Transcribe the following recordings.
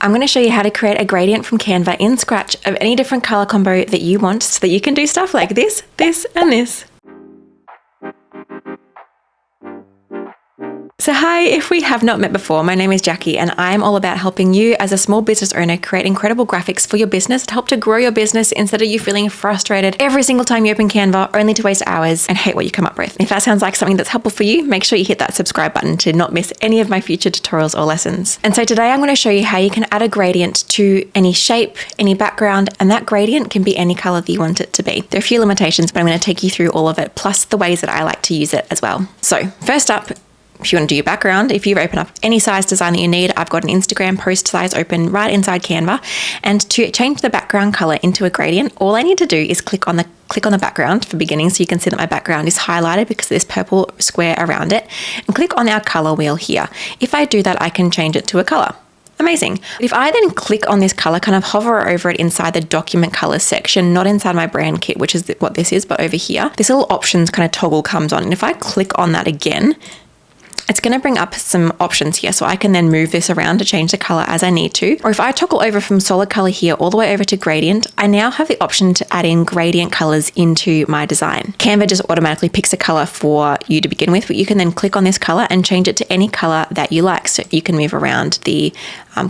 I'm going to show you how to create a gradient from Canva in Scratch of any different color combo that you want so that you can do stuff like this, this, and this. So hi, if we have not met before, my name is Jacqui and I'm all about helping you as a small business owner create incredible graphics for your business to help to grow your business instead of you feeling frustrated every single time you open Canva only to waste hours and hate what you come up with. If that sounds like something that's helpful for you, make sure you hit that subscribe button to not miss any of my future tutorials or lessons. And so today I'm going to show you how you can add a gradient to any shape, any background, and that gradient can be any color that you want it to be. There are a few limitations, but I'm going to take you through all of it, plus the ways that I like to use it as well. So first up, if you want to do your background, if you open up any size design that you need, I've got an Instagram post size open right inside Canva. And to change the background color into a gradient, all I need to do is click on the background for beginning, so you can see that my background is highlighted because of this purple square around it, and click on our color wheel here. If I do that, I can change it to a color. Amazing. If I then click on this color, kind of hover over it inside the document colors section, not inside my brand kit, which is what this is, but over here, this little options kind of toggle comes on. And if I click on that again, it's going to bring up some options here, so I can then move this around to change the color as I need to. Or if I toggle over from solid color here all the way over to gradient, I now have the option to add in gradient colors into my design. Canva just automatically picks a color for you to begin with, but you can then click on this color and change it to any color that you like. So you can move around the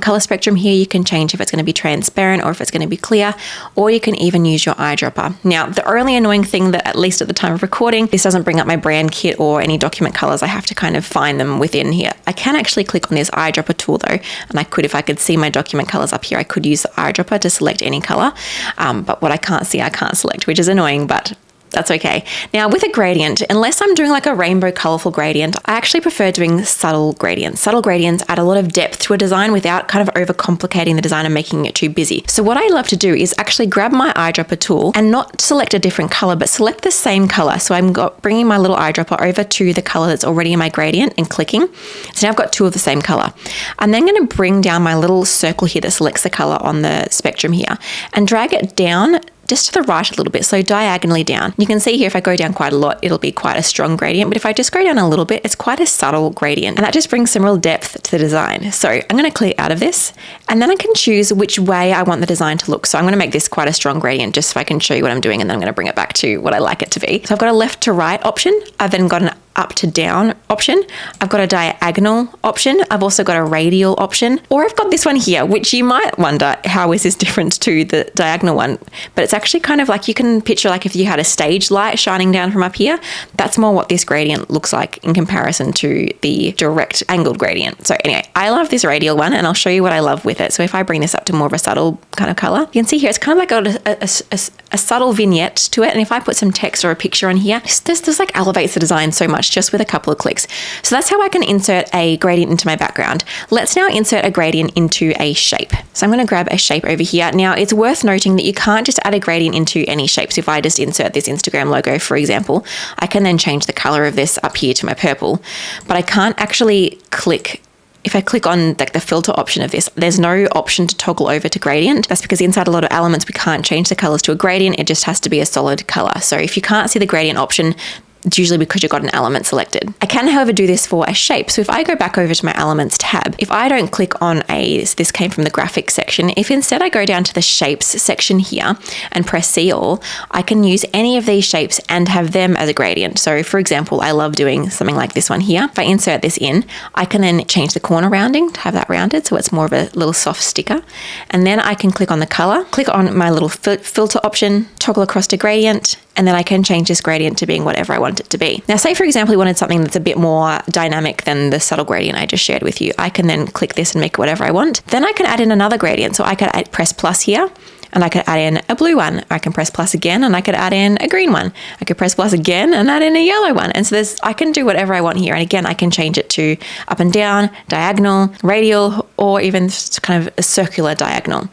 color spectrum here. You can change if it's going to be transparent or if it's going to be clear, or you can even use your eyedropper. Now, the only annoying thing that, at least at the time of recording, this doesn't bring up my brand kit or any document colors. I have to kind of find them within here. I can actually click on this eyedropper tool though, and if I could see my document colors up here, I could use the eyedropper to select any color, but what I can't see, I can't select, which is annoying, but that's okay. Now with a gradient, unless I'm doing like a rainbow colorful gradient, I actually prefer doing subtle gradients. Subtle gradients add a lot of depth to a design without kind of overcomplicating the design and making it too busy. So what I love to do is actually grab my eyedropper tool and not select a different color, but select the same color. So I'm bringing my little eyedropper over to the color that's already in my gradient and clicking. So now I've got two of the same color. I'm then going to bring down my little circle here that selects the color on the spectrum here and drag it down just to the right a little bit, so diagonally down. You can see here if I go down quite a lot, it'll be quite a strong gradient, but if I just go down a little bit, it's quite a subtle gradient, and that just brings some real depth to the design. So I'm going to clear out of this, and then I can choose which way I want the design to look. So I'm going to make this quite a strong gradient just so I can show you what I'm doing, and then I'm going to bring it back to what I like it to be. So I've got a left to right option. I've then got an up to down option. I've got a diagonal option. I've also got a radial option, or I've got this one here, which you might wonder, how is this different to the diagonal one? But it's actually kind of like, you can picture like if you had a stage light shining down from up here, that's more what this gradient looks like in comparison to the direct angled gradient. So anyway, I love this radial one, and I'll show you what I love with it. So if I bring this up to more of a subtle kind of color, you can see here, it's kind of like got a subtle vignette to it. And if I put some text or a picture on here, this like elevates the design so much just with a couple of clicks. So that's how I can insert a gradient into my background. Let's now insert a gradient into a shape. So I'm going to grab a shape over here. Now it's worth noting that you can't just add a gradient into any shapes. If I just insert this Instagram logo, for example, I can then change the color of this up here to my purple, but I can't actually click. If I click on like the filter option of this, there's no option to toggle over to gradient. That's because inside a lot of elements, we can't change the colors to a gradient. It just has to be a solid color. So if you can't see the gradient option, it's usually because you've got an element selected. I can, however, do this for a shape. So if I go back over to my elements tab, if I don't click on this came from the graphics section, if instead I go down to the shapes section here and press see all, I can use any of these shapes and have them as a gradient. So for example, I love doing something like this one here. If I insert this in, I can then change the corner rounding to have that rounded, so it's more of a little soft sticker. And then I can click on the color, click on my little filter option, toggle across to gradient, and then I can change this gradient to being whatever I want it to be. Now, say for example, you wanted something that's a bit more dynamic than the subtle gradient I just shared with you. I can then click this and make it whatever I want. Then I can add in another gradient. So I could press plus here, and I could add in a blue one. I can press plus again, and I could add in a green one. I could press plus again and add in a yellow one. And so I can do whatever I want here. And again, I can change it to up and down, diagonal, radial, or even just kind of a circular diagonal,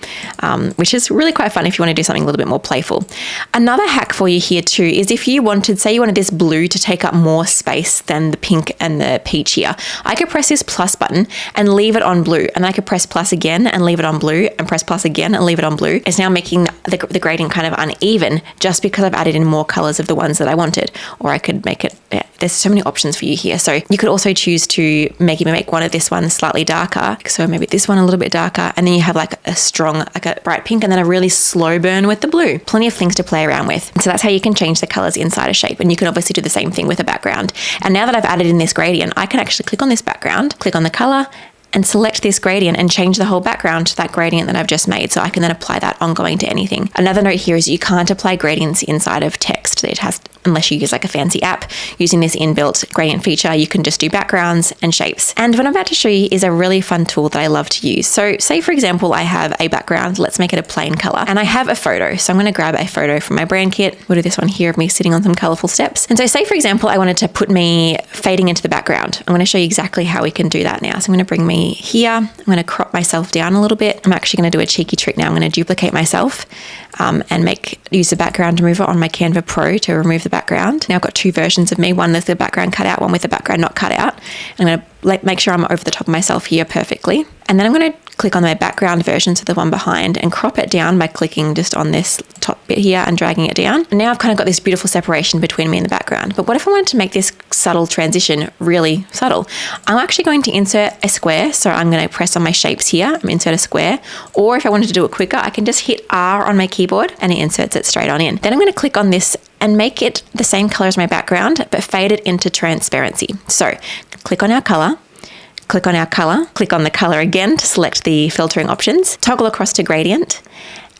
which is really quite fun if you want to do something a little bit more playful. Another hack for you here too is if you wanted, say you wanted this blue to take up more space than the pink and the peach here, I could press this plus button and leave it on blue. And I could press plus again and leave it on blue, and press plus again and leave it on blue. It's now now making the gradient kind of uneven just because I've added in more colors of the ones that I wanted. Or I could make it, there's so many options for you here. So you could also choose to make one of this one slightly darker. So maybe this one a little bit darker, and then you have like a strong, like a bright pink, and then a really slow burn with the blue. Plenty of things to play around with. So that's how you can change the colors inside a shape. And you can obviously do the same thing with a background. And now that I've added in this gradient, I can actually click on this background, click on the color, and select this gradient and change the whole background to that gradient that I've just made. So I can then apply that ongoing to anything. Another note here is you can't apply gradients inside of text. It has, unless you use like a fancy app using this inbuilt gradient feature, you can just do backgrounds and shapes. And what I'm about to show you is a really fun tool that I love to use. So say for example, I have a background, let's make it a plain color, and I have a photo. So I'm going to grab a photo from my brand kit. We'll do this one here of me sitting on some colorful steps. And so say for example, I wanted to put me fading into the background. I'm going to show you exactly how we can do that now. So I'm going to bring me here. I'm going to crop myself down a little bit. I'm actually going to do a cheeky trick now. I'm going to duplicate myself and use the background remover on my Canva Pro to remove the background. Now I've got two versions of me, one with the background cut out, one with the background not cut out. I'm going to make sure I'm over the top of myself here perfectly. And then I'm going to click on my background version, so the one behind, and crop it down by clicking just on this top bit here and dragging it down. And now I've kind of got this beautiful separation between me and the background. But what if I wanted to make this subtle transition really subtle? I'm actually going to insert a square. So I'm going to press on my shapes here, insert a square. Or if I wanted to do it quicker, I can just hit R on my keyboard and it inserts it straight on in. Then I'm going to click on this and make it the same color as my background, but fade it into transparency. So click on our color. Click on our color, click on the color again to select the filtering options, toggle across to gradient,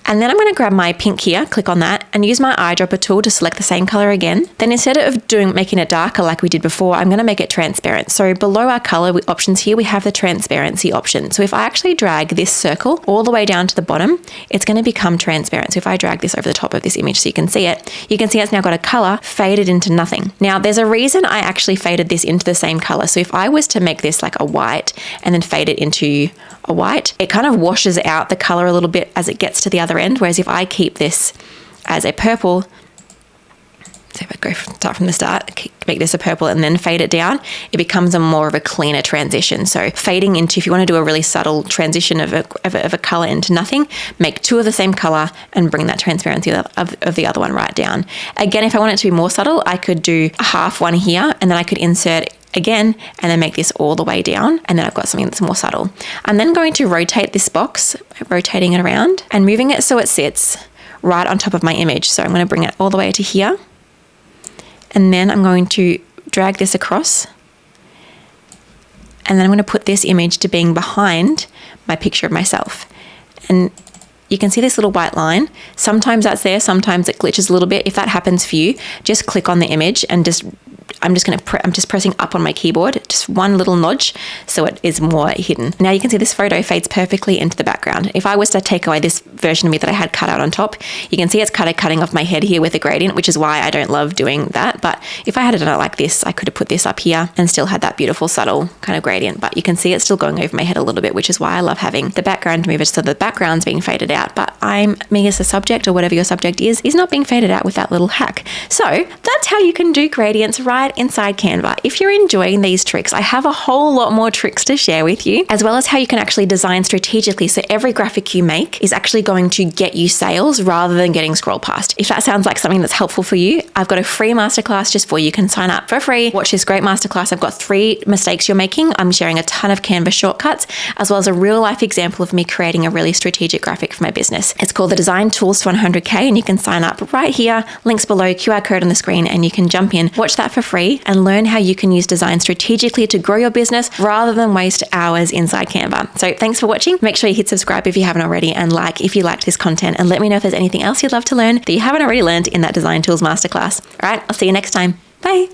and then I'm going to grab my pink here, click on that, and use my eyedropper tool to select the same color again. Then instead of making it darker like we did before, I'm going to make it transparent. So below our color options here, we have the transparency option. So if I actually drag this circle all the way down to the bottom, it's going to become transparent. So if I drag this over the top of this image so you can see it's now got a color faded into nothing. Now there's a reason I actually faded this into the same color. So if I was to make this like a white and then fade it into a white, it kind of washes out the color a little bit as it gets to the other end. Whereas if I keep this as a purple, so if I start from the start, make this a purple and then fade it down, it becomes more of a cleaner transition. So fading into, if you want to do a really subtle transition of a color into nothing, make two of the same color and bring that transparency of the other one right down. Again, if I want it to be more subtle, I could do a half one here and then I could insert again and then make this all the way down, and then I've got something that's more subtle. I'm then going to rotate this box, rotating it around and moving it so it sits right on top of my image. So I'm going to bring it all the way to here, and then I'm going to drag this across, and then I'm going to put this image to being behind my picture of myself. And you can see this little white line. Sometimes that's there, sometimes it glitches a little bit. If that happens for you, just click on the image and I'm just pressing up on my keyboard, just one little nudge so it is more hidden. Now you can see this photo fades perfectly into the background. If I was to take away this version of me that I had cut out on top, you can see it's kind of cutting off my head here with a gradient, which is why I don't love doing that. But if I had done it like this, I could have put this up here and still had that beautiful subtle kind of gradient. But you can see it's still going over my head a little bit, which is why I love having the background mover so the background's being faded out. But me as the subject, or whatever your subject is not being faded out with that little hack. So that's how you can do gradients right inside Canva. If you're enjoying these tricks, I have a whole lot more tricks to share with you, as well as how you can actually design strategically so every graphic you make is actually going to get you sales rather than getting scroll past. If that sounds like something that's helpful for you, I've got a free masterclass just for you. You can sign up for free, watch this great masterclass. I've got 3 mistakes you're making. I'm sharing a ton of Canva shortcuts, as well as a real life example of me creating a really strategic graphic for my business. It's called the Design Tools to 100K, and you can sign up right here, links below, QR code on the screen, and you can jump in, watch that for free, and learn how you can use design strategically to grow your business rather than waste hours inside Canva. So thanks for watching. Make sure you hit subscribe if you haven't already, and like if you liked this content, and let me know if there's anything else you'd love to learn that you haven't already learned in that Design Tools Masterclass. All right, I'll see you next time. Bye.